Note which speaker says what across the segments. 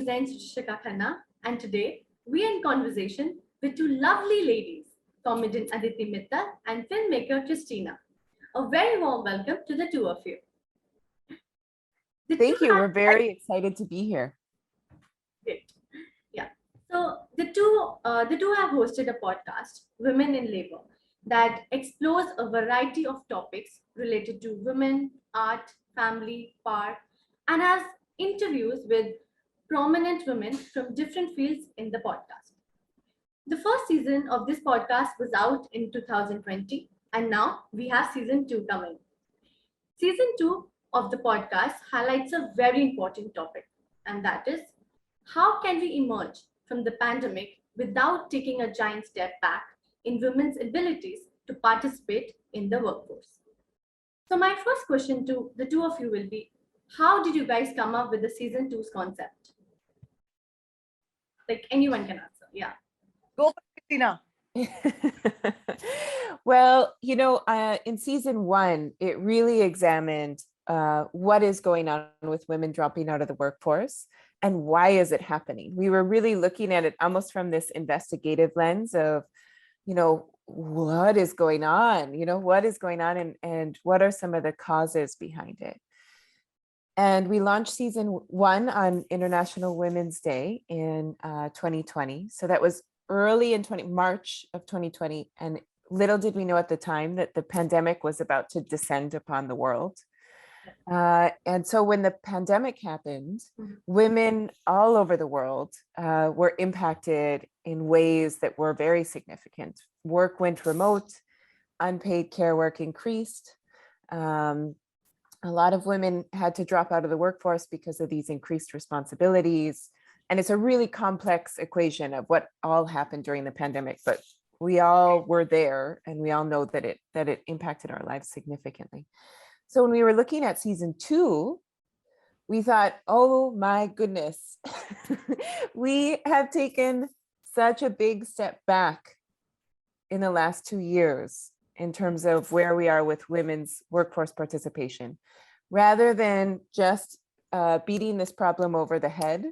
Speaker 1: presents Shika Khanna, and today we are in conversation with two lovely ladies, comedian Aditi Mittal and filmmaker Christina. A very warm welcome to the two of you.
Speaker 2: Thank you. We're very excited to be here.
Speaker 1: Great. Yeah. So the two have hosted a podcast, Women in Labor, that explores a variety of topics related to women, art, family, power, and has interviews with prominent women from different fields in the podcast. The first season of this podcast was out in 2020, and now we have season 2 coming. Season 2 of the podcast highlights a very important topic, and that is how can we emerge from the pandemic without taking a giant step back in women's abilities to participate in the workforce? So, my first question to the two of you will be, how did you guys come up with the season 2's concept? Like anyone can answer. Yeah.
Speaker 3: Go for Christina.
Speaker 2: Well, in season 1, it really examined what is going on with women dropping out of the workforce and why is it happening. We were really looking at it almost from this investigative lens of, what is going on? What is going on and what are some of the causes behind it? And we launched season 1 on International Women's Day in 2020. So that was early in March of 2020. And little did we know at the time that the pandemic was about to descend upon the world. And so when the pandemic happened, women all over the world were impacted in ways that were very significant. Work went remote, unpaid care work increased. A lot of women had to drop out of the workforce because of these increased responsibilities. And it's a really complex equation of what all happened during the pandemic, but we all were there and we all know that it impacted our lives significantly. So when we were looking at season 2, we thought, oh my goodness, we have taken such a big step back in the last 2 years in terms of where we are with women's workforce participation. Rather than just beating this problem over the head,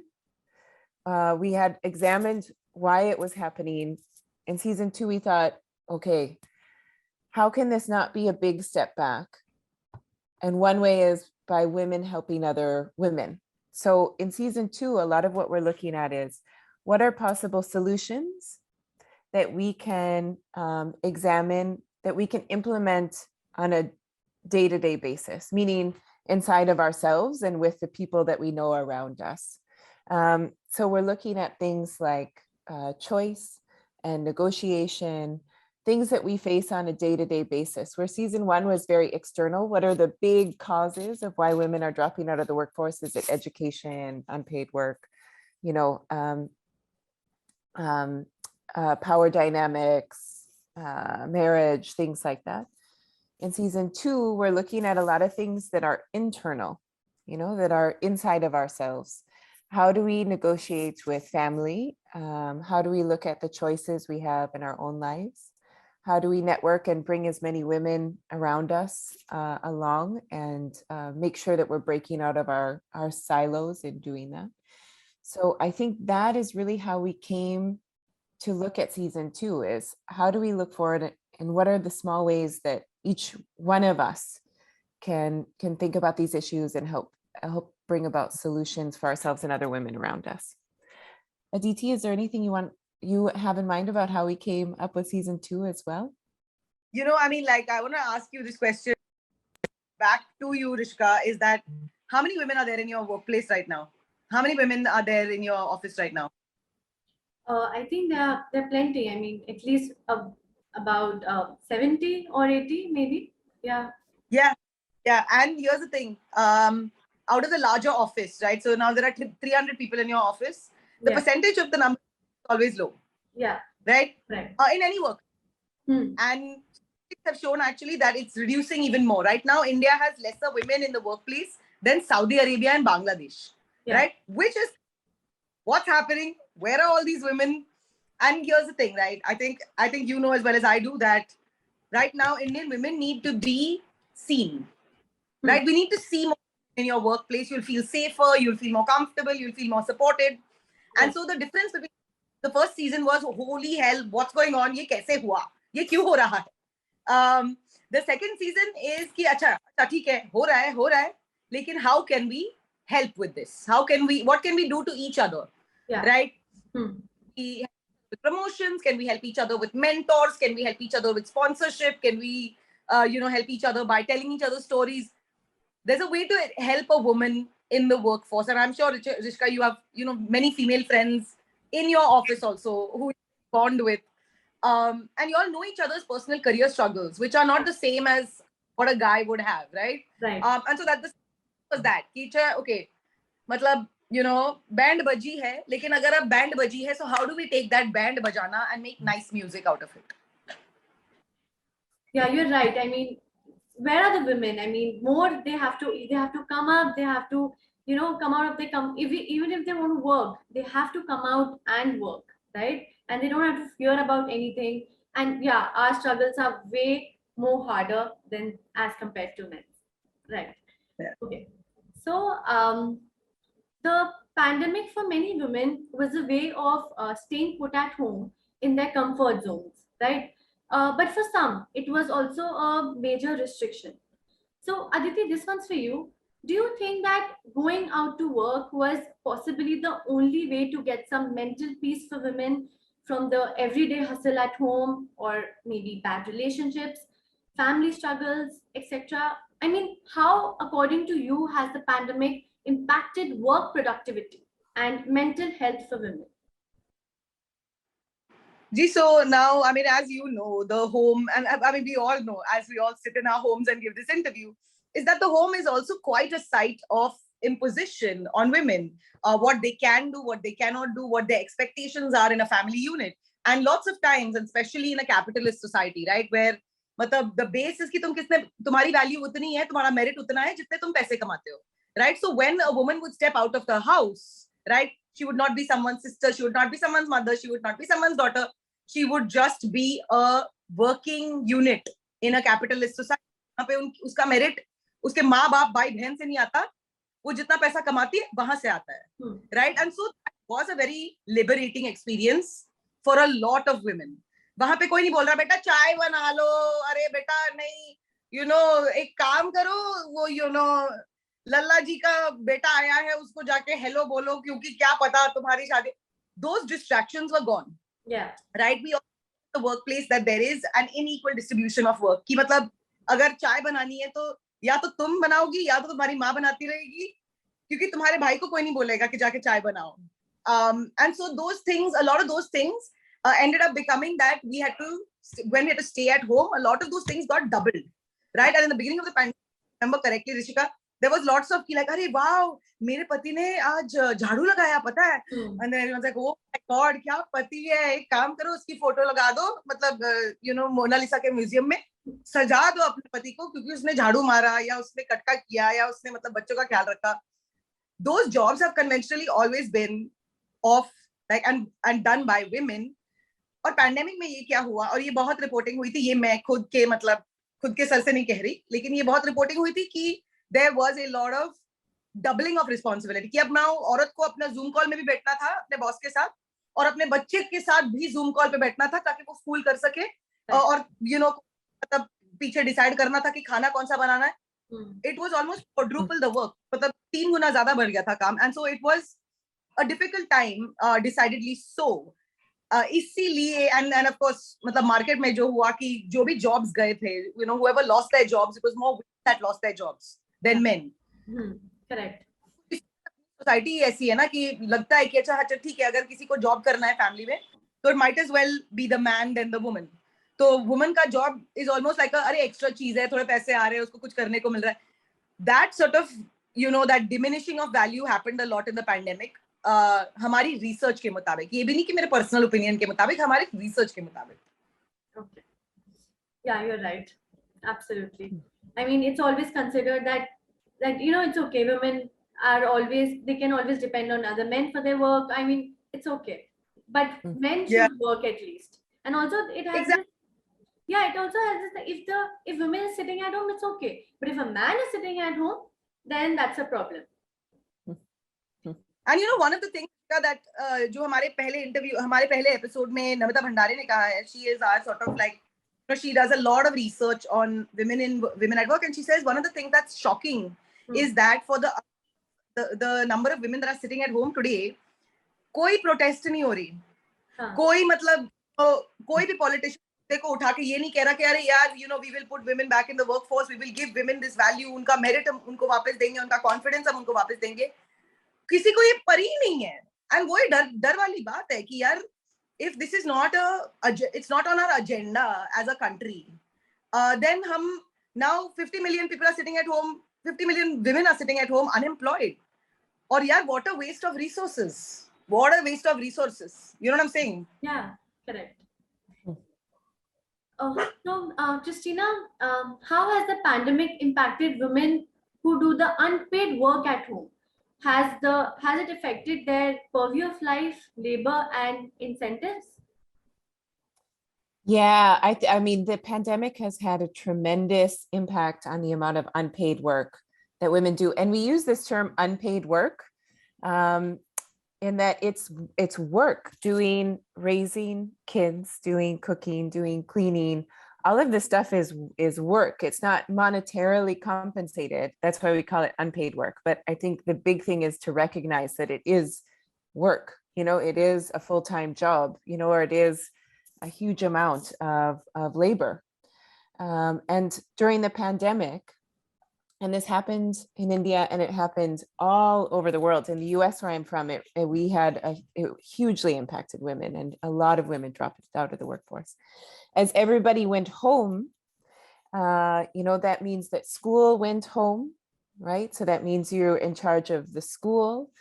Speaker 2: we had examined why it was happening. In season 2, we thought, okay, how can this not be a big step back? And one way is by women helping other women. So in season 2, a lot of what we're looking at is what are possible solutions that we can examine, that we can implement on a day-to-day basis, meaning inside of ourselves and with the people that we know around us. So we're looking at things like choice and negotiation, things that we face on a day-to-day basis, where season 1 was very external. What are the big causes of why women are dropping out of the workforce? Is it education, unpaid work, power dynamics, marriage, things like that. In season 2, we're looking at a lot of things that are internal, that are inside of ourselves. How do we negotiate with family? How do we look at the choices we have in our own lives? How do we network and bring as many women around us along and make sure that we're breaking out of our silos in doing that? So I think that is really how we came to look at season 2, is how do we look forward and what are the small ways that each one of us can think about these issues and help bring about solutions for ourselves and other women around us. Aditi, is there anything you have in mind about how we came up with season 2 as well?
Speaker 3: I want to ask you this question back to you, Rishka, is that how many women are there in your workplace right now? How many women are there in your office right now?
Speaker 1: I think there are plenty. I mean, at least about 70 or 80, maybe. Yeah.
Speaker 3: Yeah. And here's the thing. Out of the larger office, right? So now there are 300 people in your office. The percentage of the number is always low.
Speaker 1: Yeah.
Speaker 3: Right?
Speaker 1: Right.
Speaker 3: In any work. And statistics have shown actually that it's reducing even more. Right now, India has lesser women in the workplace than Saudi Arabia and Bangladesh. Yeah. Right? Which is what's happening? Where are all these women? And here's the thing, right? I think you know as well as I do that right now Indian women need to be seen. Right? We need to see more in your workplace. You'll feel safer, you'll feel more comfortable, you'll feel more supported. And so the difference between the first season was, holy hell, what's going on? Ye kaise hua? Ye kyun ho raha hai? The second season is ki acha theek hai, ho raha hai, lekin how can we help with this? What can we do to each other? Right? We help with promotions, can we help each other with mentors, can we help each other with sponsorship, can we help each other by telling each other stories? There's a way to help a woman in the workforce, and I'm sure Rishka, you have many female friends in your office also who you bond with, and you all know each other's personal career struggles, which are not the same as what a guy would have, right? And so that was that okay, matlab, band baji hai, lekin agar ab band baji hai, so how do we take that band bajana and make nice music out of it?
Speaker 1: Yeah, you're right. I mean, where are the women? I mean, more they have to come up, they have to, come out of the even if they want to work, they have to come out and work, right? And they don't have to fear about anything. And yeah, our struggles are way more harder than as compared to men, right?
Speaker 3: Yeah.
Speaker 1: Okay. So the pandemic for many women was a way of staying put at home in their comfort zones, right? But for some, it was also a major restriction. So, Aditi, this one's for you. Do you think that going out to work was possibly the only way to get some mental peace for women from the everyday hustle at home, or maybe bad relationships, family struggles, etc.? I mean, how, according to you, has the pandemic impacted work productivity and mental health for women?
Speaker 3: So now, I mean, as you know, the home, and I mean, we all know, as we all sit in our homes and give this interview, is that the home is also quite a site of imposition on women. What they can do, what they cannot do, what their expectations are in a family unit. And lots of times, and especially in a capitalist society, right, where the base is कि तुम्हारी value उतनी है, तुम्हारा merit उतना है जितने तुम पैसे कमाते हो, right? So when a woman would step out of the house, right, she would not be someone's sister, she would not be someone's mother, she would not be someone's daughter, she would just be a working unit in a capitalist society. वहाँ पे उसका merit उसके माँ बाप भाई बहन से नहीं आता, वो जितना पैसा कमाती है वहां से आता है, right? And so that was a very liberating experience for a lot of women. वहां पे कोई नहीं बोल रहा बेटा चाय बना लो, अरे बेटा नहीं, एक काम करो, वो लल्ला जी का बेटा आया है उसको जाके हेलो बोलो क्योंकि क्या पता तुम्हारी शादी. Those distractions were gone.
Speaker 1: Yeah.
Speaker 3: Right? We also the workplace that there is an unequal distribution of work. कि मतलब अगर चाय बनानी है तो या तो तुम बनाओगी या तो तुम्हारी माँ बनाती रहेगी, क्योंकि तुम्हारे भाई को कोई नहीं बोलेगा कि जाके चाय बनाओ. And so those things, a lot of those things ended up becoming that when we had to stay at home, a lot of those things got doubled, right? And in the beginning of the pandemic, if I remember correctly, Rishika, there was lots of like, अरे wow, मेरे पति ने आज झाड़ू लगाया पता है, and then everyone's like, oh my god, क्या पति है, एक काम करो उसकी फोटो लगा दो, मतलब मोनालिसा के म्यूजियम में सजा दो अपने पति को क्योंकि उसने झाड़ू मारा या उसने कटका किया या उसने मतलब बच्चों का ख्याल रखा. Those jobs have conventionally always been off like and done by women. और पैंडेमिक में ये क्या हुआ, और ये बहुत रिपोर्टिंग हुई थी, ये मैं खुद के सर से नहीं कह रही, लेकिन ये बहुत रिपोर्टिंग हुई थी कि there was a lot of doubling of responsibility कि अब ना औरत को अपना जूम कॉल में भी बैठना था अपने बॉस के साथ और अपने बच्चे के साथ भी जूम कॉल पे बैठना था ताकि वो स्कूल कर सके, और मतलब पीछे डिसाइड करना था कि खाना कौन सा बनाना है. It was almost quadruple the work, मतलब 3 गुना ज्यादा बढ़ गया था काम. And so it was a difficult time, decidedly so. इसीलिए and of course मतलब मार्केट में जो हुआ कि जो भी जॉब्स गए थे, whoever lost their jobs, it was more women that lost their jobs than men.
Speaker 1: Correct.
Speaker 3: Society ऐसी है ना कि लगता है कि अच्छा ठीक है, अगर किसी को जॉब करना है फैमिली में तो it might as well be the man than the woman. तो वुमन का जॉब इज ऑलमोस्ट लाइक अरे एक्स्ट्रा चीज है, थोड़े पैसे आ रहे हैं, उसको कुछ करने को मिल रहा है. That sort of that diminishing of value happened a lot in the pandemic. हमारी रिसर्च के मुताबिक, ये भी नहीं कि मेरे पर्सनल ओपिनियन के मुताबिक, हमारे रिसर्च के मुताबिक.
Speaker 1: Okay. Yeah, you're right. Absolutely. I mean, it's always considered that it's okay. Women they can always depend on other men for their work. I mean, it's okay. But men should work at least. And also it has
Speaker 3: Exactly.
Speaker 1: it also has this, if women is sitting at home, it's okay. But if a man is sitting at home, then that's a problem.
Speaker 3: And one of the things that जो हमारे पहले episode में नमिता भंडारे ने कहा है, she is our sort of like, she does a lot of research on women at work, and she says one of the things that's shocking is that for the number of women that are sitting at home today, कोई protest नहीं हो रही, कोई मतलब कोई भी politician को उठा के ये नहीं कह रहा कि अरे यार we will put women back in the workforce, we will give women this value, उनका merit हम उनको वापस देंगे, उनका confidence हम उनको वापस देंगे. किसी को ये परी नहीं है. And वो डर वाली बात है कि यार, if this is not it's not on our agenda as a country, then now 50 million people are sitting at home, 50 million women are sitting at home unemployed. Or yeah, what a waste of resources. What a waste of resources. You know what I'm saying?
Speaker 1: Yeah, correct. So, Christina, how has the pandemic impacted women who do the unpaid work at home? Has it affected their purview of life, labor, and incentives?
Speaker 2: Yeah, I mean, the pandemic has had a tremendous impact on the amount of unpaid work that women do. And we use this term unpaid work in that it's work, raising kids, doing cooking, doing cleaning. All of this stuff is work. It's not monetarily compensated. That's why we call it unpaid work. But I think the big thing is to recognize that it is work. It is a full-time job, or it is a huge amount of labor. And during the pandemic, and this happened in India and it happened all over the world. In the US where I'm from, it hugely impacted women, and a lot of women dropped out of the workforce. As everybody went home, that means that school went home, right? So that means you're in charge of the school.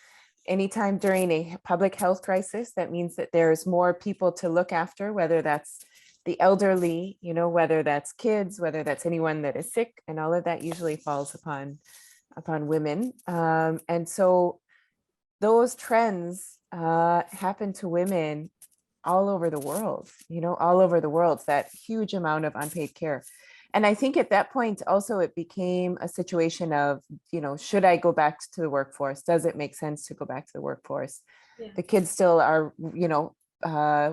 Speaker 2: Anytime during a public health crisis, that means that there's more people to look after, whether that's the elderly, whether that's kids, whether that's anyone that is sick, and all of that usually falls upon women. And so those trends happen to women all over the world, all over the world, that huge amount of unpaid care. And I think at that point also it became a situation of, should I go back to the workforce? Does it make sense to go back to the workforce? Yeah. The kids still are,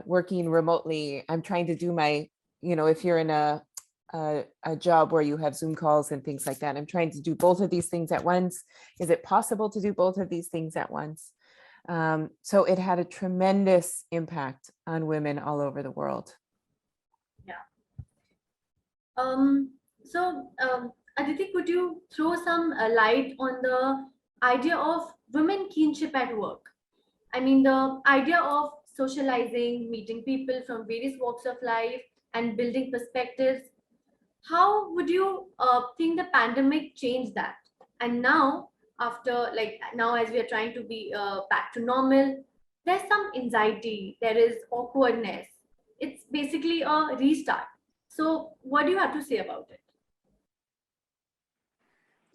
Speaker 2: working remotely. I'm trying to do my, if you're in a job where you have Zoom calls and things like that, I'm trying to do both of these things at once. Is it possible to do both of these things at once? So it had a tremendous impact on women all over the world.
Speaker 1: Yeah. Aditi, could you throw some light on the idea of women kinship at work? I mean, the idea of socializing, meeting people from various walks of life, and building perspectives. How would you think the pandemic changed that? And now, as we are trying to be back to normal, there's some anxiety, there is awkwardness. It's basically a restart. So what do you have to say about it?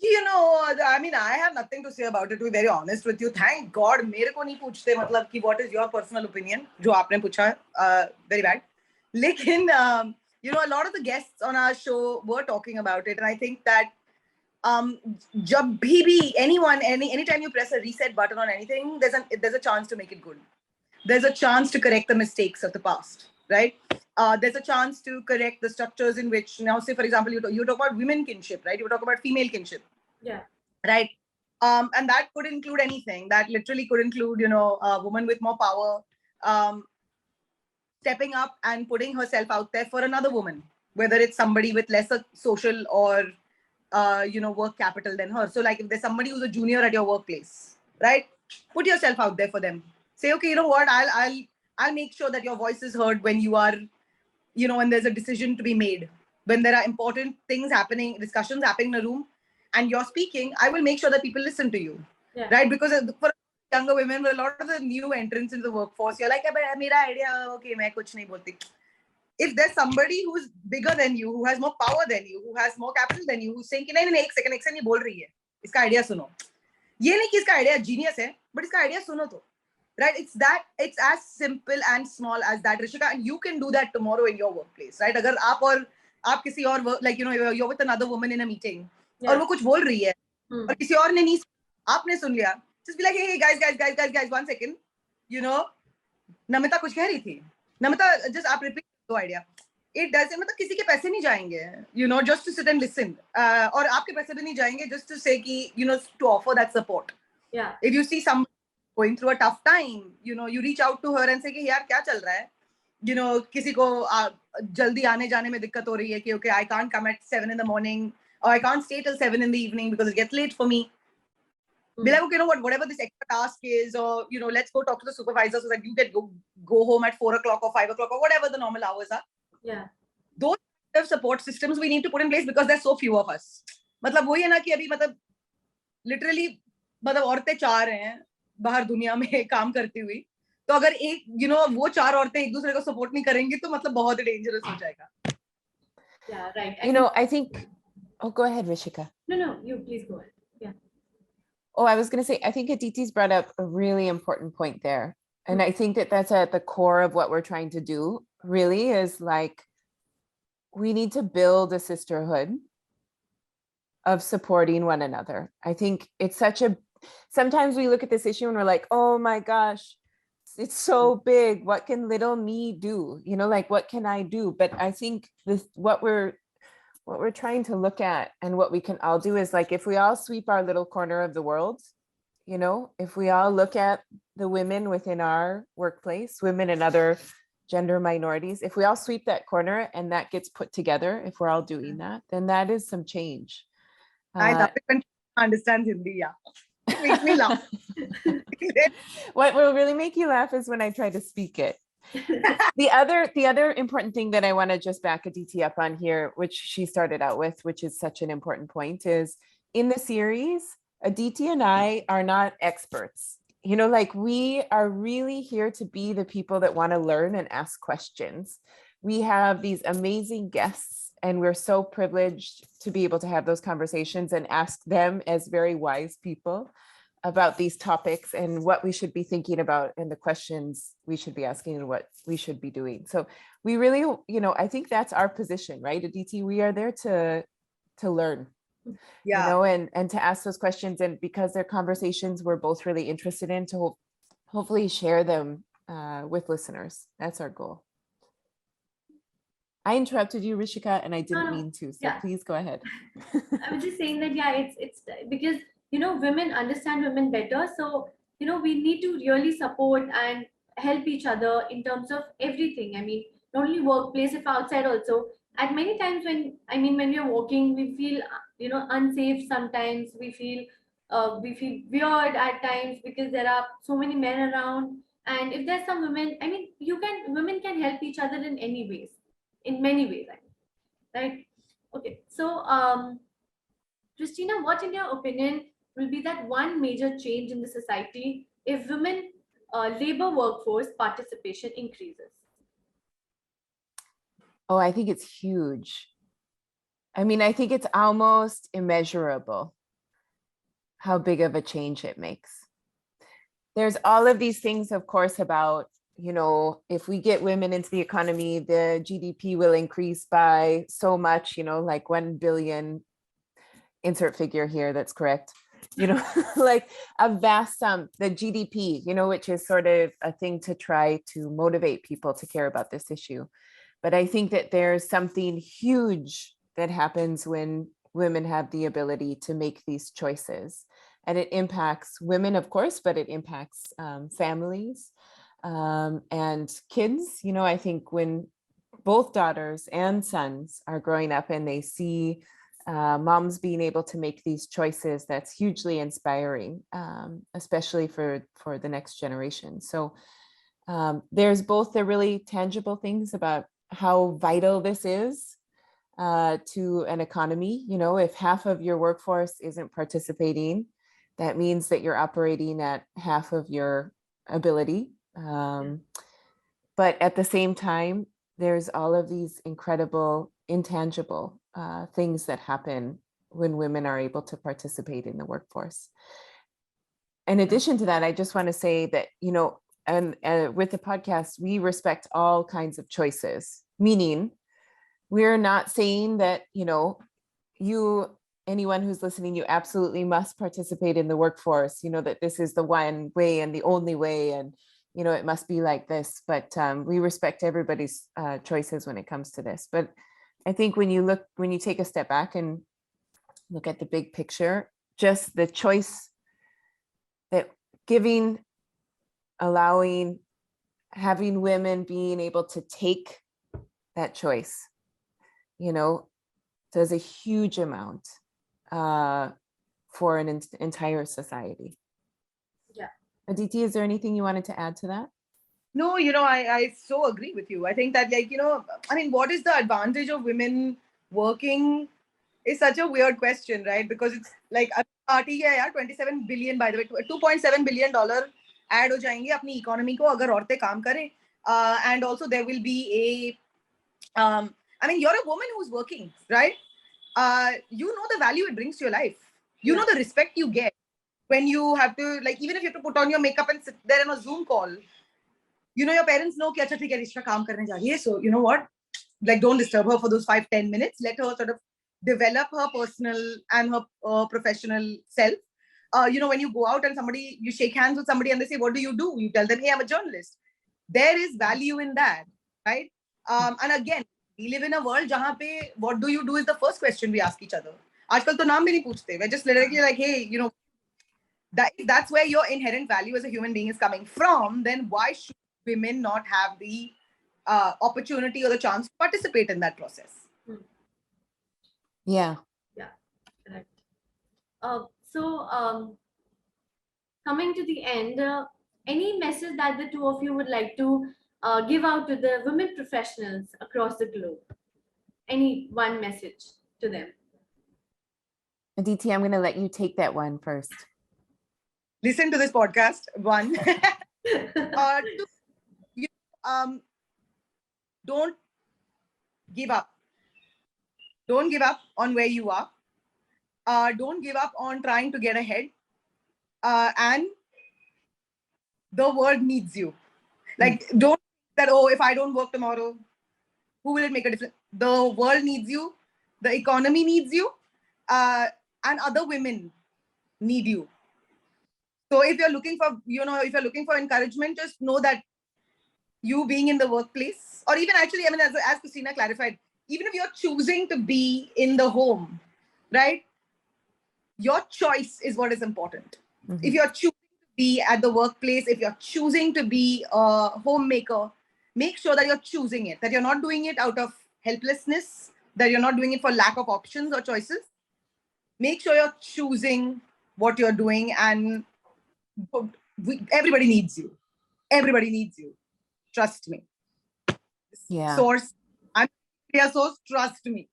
Speaker 3: I mean, I have nothing to say about it, to be very honest with you. Thank God, मेरे को नहीं पूछते मतलब कि what is your personal opinion, जो आपने पूछा, very bad. लेकिन, a lot of the guests on our show were talking about it, and I think that जब भी anytime you press a reset button on anything, there's a chance to make it good. There's a chance to correct the mistakes of the past, right? There's a chance to correct the structures in which, now say for example, you talk about women kinship, right? You talk about female kinship.
Speaker 1: Yeah.
Speaker 3: Right. And that could include anything. That literally could include, a woman with more power, stepping up and putting herself out there for another woman, whether it's somebody with lesser social or, work capital than her. So like if there's somebody who's a junior at your workplace, right? Put yourself out there for them. Say, okay, you know what? I'll make sure that your voice is heard when you are, when there's a decision to be made, when there are important things happening, discussions happening in a room, and you're speaking, I will make sure that people listen to you, right? Because for younger women, a lot of the new entrants into the workforce, you're like, mera idea, okay, main kuch nahi bolti. If there's somebody who's bigger than you, who has more power than you, who has more capital than you, who's saying, nahi, ek second ye bol rahi hai, iska idea suno. Ye nahi ki iska idea genius hai, but iska idea suno to. Right? It's as simple and small as that, Rishika, and you can do that tomorrow in your workplace, right? Agar aap kisi aur, like, you're with another woman in a meeting, और वो कुछ बोल रही है, और किसी और ने नहीं, आपने सुन लिया, Just be like, hey, guys, 1 second. You know, Namita कुछ कह रही थी. Namita, just आप repeat the idea. It doesn't, मतलब किसी के पैसे नहीं जाएंगे, you know, just to sit and listen. और आपके पैसे भी नहीं जाएंगे just to say कि, you know, to offer that support.
Speaker 1: Yeah.
Speaker 3: If you see somebody going through a tough time, you know, you reach out to her and say कि यार क्या चल रहा है? You know, किसी को जल्दी आने जाने में दिक्कत हो रही है कि okay, I can't come at 7 in the morning or I can't stay till 7 in the evening because it gets late for me. Be like, okay, you know what, whatever this extra task is, or, you know, let's go talk to the supervisor so that you can go home at 4 o'clock or 5 o'clock or whatever the normal hours are.
Speaker 1: Yeah.
Speaker 3: Those support systems we need to put in place because there's so few of us. मतलब वही है ना कि अभी मतलब literally मतलब औरतें 4 हैं बाहर दुनिया में काम करती हुई, तो अगर एक, you know, वो 4 औरतें एक दूसरे को सपोर्ट नहीं करेंगी तो मतलब बहुत डेंजरस हो जाएगा.
Speaker 1: Yeah, right.
Speaker 2: I think, oh, go ahead, Rishika.
Speaker 1: No, you please go ahead. Yeah.
Speaker 2: Oh, I was going to say, I think Aditi's brought up a really important point there. And I think that that's at the core of what we're trying to do, really, is like, we need to build a sisterhood of supporting one another. I think it's sometimes we look at this issue and we're like, oh my gosh, it's so big. What can little me do? You know, like, what can I do? But I think what we're trying to look at and what we can all do is like, if we all sweep our little corner of the world, you know, if we all look at the women within our workplace, women and other gender minorities, if we all sweep that corner and that gets put together, if we're all doing that, then that is some change.
Speaker 3: I love it when I understand Hindi, yeah. It makes me laugh.
Speaker 2: What will really make you laugh is when I try to speak it. The other important thing that I want to just back Aditi up on here, which she started out with, which is such an important point, is in the series, Aditi and I are not experts. You know, like, we are really here to be the people that want to learn and ask questions. We have these amazing guests, and we're so privileged to be able to have those conversations and ask them as very wise people about these topics and what we should be thinking about and the questions we should be asking and what we should be doing. So we really, you know, I think that's our position, right, Aditi? We are there to learn,
Speaker 3: yeah,
Speaker 2: you know, and to ask those questions, and because they're conversations we're both really interested in, to hopefully share them with listeners. That's our goal. I interrupted you, Rishika, and I didn't mean to, so please go ahead.
Speaker 1: I was just saying that, yeah, it's because, you know, women understand women better. So, you know, we need to really support and help each other in terms of everything. I mean, not only workplace, if outside also. At many times when we're walking, we feel, you know, unsafe sometimes. We feel weird at times because there are so many men around. And if there's some women, I mean, women can help each other in any ways, in many ways, right? Okay, so Christina, what in your opinion will be that one major change in the society if women labor workforce participation increases?
Speaker 2: Oh, I think it's huge. I mean, I think it's almost immeasurable how big of a change it makes. There's all of these things, of course, about, you know, if we get women into the economy, the GDP will increase by so much, you know, like 1 billion, insert figure here that's correct, you know, like a vast sum, the GDP, you know, which is sort of a thing to try to motivate people to care about this issue. But I think that there's something huge that happens when women have the ability to make these choices. And it impacts women, of course, but it impacts families and kids. You know, I think when both daughters and sons are growing up and they see moms being able to make these choices, that's hugely inspiring, especially for the next generation. So there's both the really tangible things about how vital this is to an economy. You know, if half of your workforce isn't participating, that means that you're operating at half of your ability. But at the same time, there's all of these incredible, intangible things that happen when women are able to participate in the workforce. In addition to that, I just want to say that, you know, and with the podcast, we respect all kinds of choices, meaning we're not saying that, you know, you anyone who's listening, you absolutely must participate in the workforce, that this is the one way and the only way, and it must be like this. But we respect everybody's choices when it comes to this. But I think when you take a step back and look at the big picture, just the choice that giving, allowing, having women being able to take that choice, does a huge amount for an entire society.
Speaker 1: Yeah.
Speaker 2: Aditi, is there anything you wanted to add to that?
Speaker 3: No, I so agree with you. I think that, what is the advantage of women working is such a weird question, right? Because it's like, 27 billion, by the way, $2.7 billion add ho jayenge apni economy ko agar aurtein kaam kare. And also there will be you're a woman who's working, right? You know the value it brings to your life. You know the respect you get when you have to, like, even if you have to put on your makeup and sit there on a Zoom call, your parents know ki acha theek hai, Rishna kaam karne ja rahi hai. So you know what? Like, don't disturb her for those 5-10 minutes. Let her sort of develop her personal and her professional self. When you go out and you shake hands with somebody and they say, what do? You tell them, hey, I'm a journalist. There is value in that, right? And again, we live in a world jahan pe what do you do is the first question we ask each other. Aajkal to naam bhi nahi puchte. We're just literally like, hey, that's where your inherent value as a human being is coming from. Then why should women not have the opportunity or the chance to participate in that process?
Speaker 2: Yeah.
Speaker 1: Correct. So coming to the end, any message that the two of you would like to give out to the women professionals across the globe? Any one message to them?
Speaker 2: Aditi, I'm going to let you take that one first.
Speaker 3: Listen to this podcast, one. Two, don't give up. Don't give up on where you are. Don't give up on trying to get ahead. And the world needs you. Like, don't think that, if I don't work tomorrow, who will it make a difference? The world needs you. The economy needs you. And other women need you. So if you're looking for encouragement, just know that you being in the workplace, or even actually, as Christina clarified, even if you're choosing to be in the home, right? Your choice is what is important. Mm-hmm. If you're choosing to be at the workplace, if you're choosing to be a homemaker, make sure that you're choosing it, that you're not doing it out of helplessness, that you're not doing it for lack of options or choices. Make sure you're choosing what you're doing, and everybody needs you. Everybody needs you. Trust me.
Speaker 2: Yeah.
Speaker 3: Source. I'm a source. Trust me.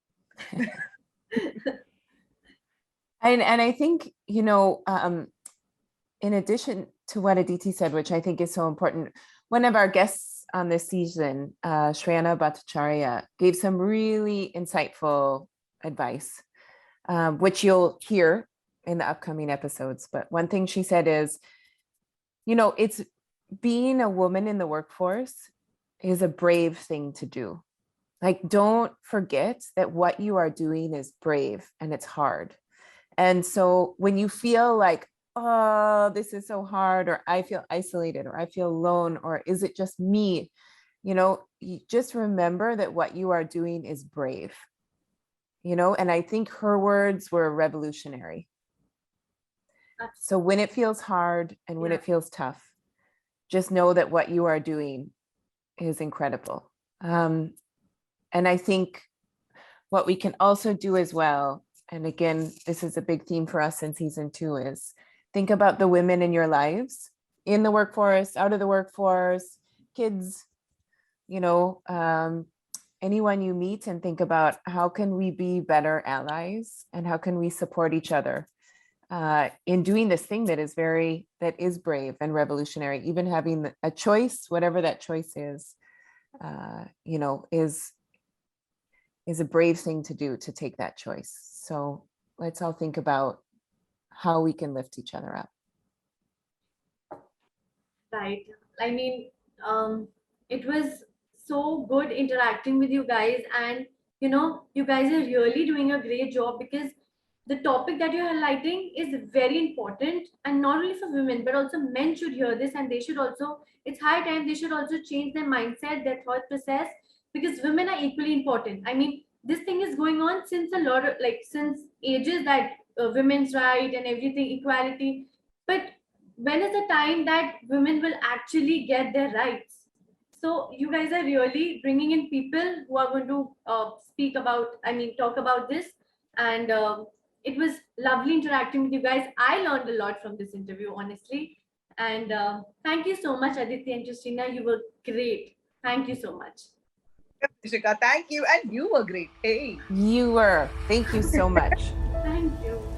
Speaker 2: And I think, in addition to what Aditi said, which I think is so important, one of our guests on this season, Shrayana Bhattacharya, gave some really insightful advice, which you'll hear in the upcoming episodes. But one thing she said is, it's being a woman in the workforce is a brave thing to do. Like, don't forget that what you are doing is brave and it's hard. And so when you feel like, oh, this is so hard, or I feel isolated, or I feel alone, or is it just me? You just remember that what you are doing is brave, and I think her words were revolutionary. So when it feels hard and when it feels tough, just know that what you are doing is incredible. And I think what we can also do as well, and again, this is a big theme for us in season 2, is think about the women in your lives, in the workforce, out of the workforce, kids, anyone you meet, and think about how can we be better allies and how can we support each other in doing this thing that is brave and revolutionary. Even having a choice, whatever that choice is a brave thing to do, to take that choice. So let's all think about how we can lift each other up.
Speaker 1: Right. It was so good interacting with you guys, and you guys are really doing a great job, because the topic that you're highlighting is very important, and not only for women, but also men should hear this, and they should also, it's high time they should also change their mindset, their thought process, because women are equally important. I mean, this thing is going on since a lot of, like, since ages, that women's right and everything, equality. But when is the time that women will actually get their rights? So you guys are really bringing in people who are going to speak about, I mean, talk about this. And it was lovely interacting with you guys. I learned a lot from this interview, honestly. And thank you so much, Aditi and Christina. You were great. Thank you so much.
Speaker 3: Shika, thank you. And you were great. Hey.
Speaker 2: You were. Thank you so much.
Speaker 1: Thank you.